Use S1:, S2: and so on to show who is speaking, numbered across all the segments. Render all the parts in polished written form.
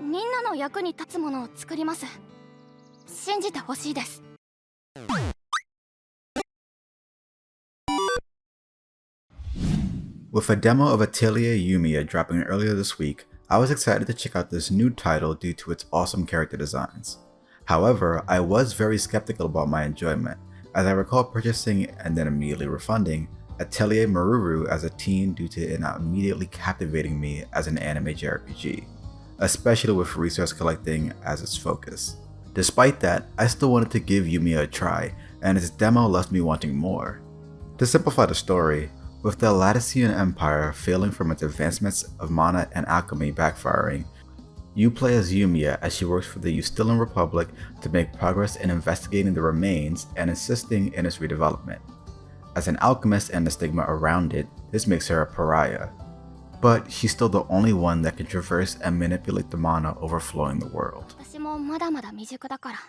S1: みんなの役に立つものを作ります。信じてほしいです。
S2: With a demo of Atelier Yumia dropping earlier this week, I was excited to check out this new title due to its awesome character designs. However, I was very skeptical about my enjoyment, as I recall purchasing and then immediately refunding Atelier Maruru as a teen due to it not immediately captivating me as an anime JRPG, especially with resource collecting as its focus. Despite that, I still wanted to give Yumia a try, and its demo left me wanting more. To simplify the story, with the Latician Empire failing from its advancements of mana and alchemy backfiring, you play as Yumia as she works for the Eustilian Republic to make progress in investigating the remains and assisting in its redevelopment. As an alchemist and the stigma around it, this makes her a pariah. But she's still the only one that can traverse and manipulate the mana overflowing the world.
S1: 私もまだまだ未熟だから。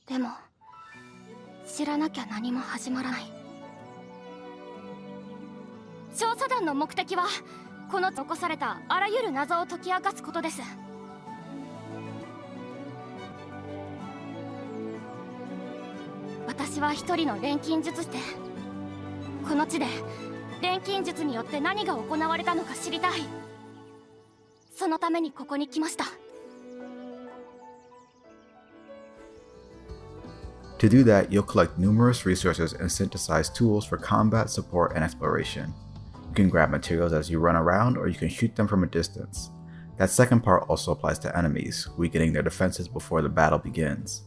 S1: でも知らなきゃ何も始まらない。調査団の目的はこの残されたあらゆる謎を解き明かすことです。私は一人の錬金術師で、この地で錬金術によって何が行われたのか知りたい。そのためにここに来ました。
S2: To do that, you'll collect numerous resources and synthesize tools for combat, support, and exploration. You can grab materials as you run around, or you can shoot them from a distance. That second part also applies to enemies, weakening their defenses before the battle begins.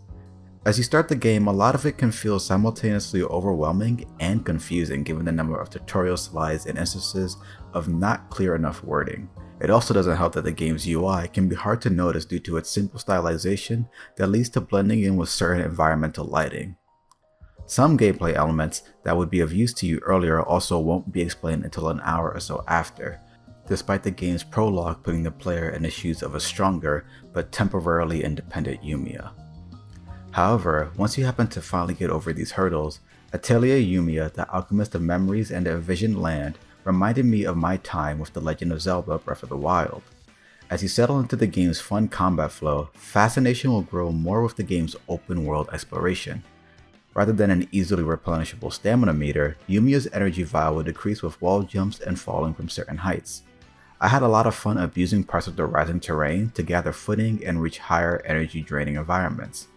S2: As you start the game, a lot of it can feel simultaneously overwhelming and confusing given the number of tutorial slides and instances of not clear enough wording. It also doesn't help that the game's UI can be hard to notice due to its simple stylization that leads to blending in with certain environmental lighting. Some gameplay elements that would be of use to you earlier also won't be explained until an hour or so after, despite the game's prologue putting the player in the shoes of a stronger but temporarily independent Yumia. However, once you happen to finally get over these hurdles, Atelier Yumia, the Alchemist of Memories and the Envisioned Land, reminded me of my time with The Legend of Zelda Breath of the Wild. As you settle into the game's fun combat flow, fascination will grow more with the game's open world exploration. Rather than an easily replenishable stamina meter, Yumia's energy vial will decrease with wall jumps and falling from certain heights. I had a lot of fun abusing parts of the rising terrain to gather footing and reach higher energy draining environments.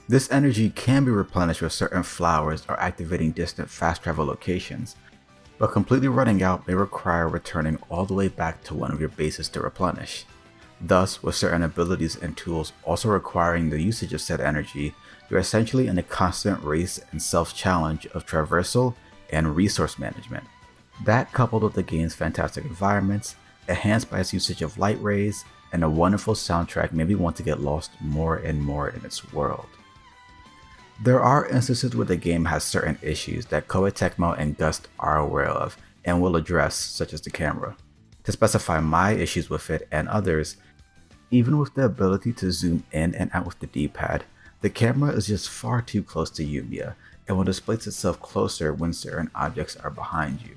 S2: This energy can be replenished with certain flowers or activating distant fast travel locations, but completely running out may require returning all the way back to one of your bases to replenish. Thus, with certain abilities and tools also requiring the usage of said energy, you're essentially in a constant race and self-challenge of traversal and resource management. That, coupled with the game's fantastic environments, enhanced by its usage of light rays, and a wonderful soundtrack, made me want to get lost more and more in its world. There are instances where the game has certain issues that Koei Tecmo and Gust are aware of and will address, such as the camera. To specify my issues with it and others, even with the ability to zoom in and out with the D-pad, the camera is just far too close to Yumia and will displace itself closer when certain objects are behind you.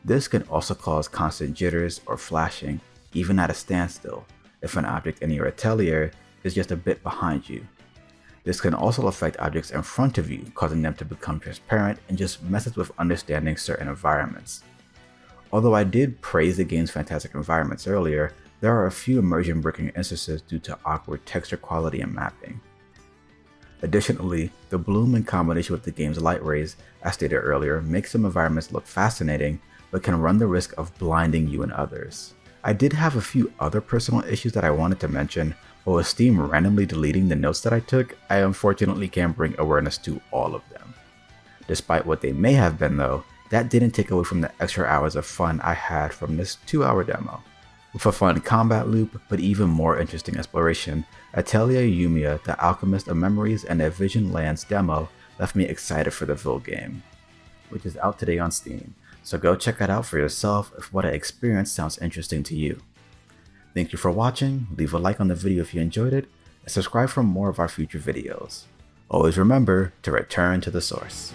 S2: This can also cause constant jitters or flashing, even at a standstill, if an object in your atelier is just a bit behind you. This can also affect objects in front of you, causing them to become transparent and just messes with understanding certain environments. Although I did praise the game's fantastic environments earlier, there are a few immersion breaking instances due to awkward texture quality and mapping. Additionally, the bloom in combination with the game's light rays, as stated earlier, makes some environments look fascinating, but can run the risk of blinding you and others. I did have a few other personal issues that I wanted to mention, but with Steam randomly deleting the notes that I took, I unfortunately can't bring awareness to all of them. Despite what they may have been though, that didn't take away from the extra hours of fun I had from this 2-hour demo. With a fun combat loop, but even more interesting exploration, Atelier Yumia, the Alchemist of Memories and the Envisioned Lands demo left me excited for the full game, which is out today on Steam, so go check it out for yourself if what I experienced sounds interesting to you. Thank you for watching, leave a like on the video if you enjoyed it, and subscribe for more of our future videos. Always remember to return to the source.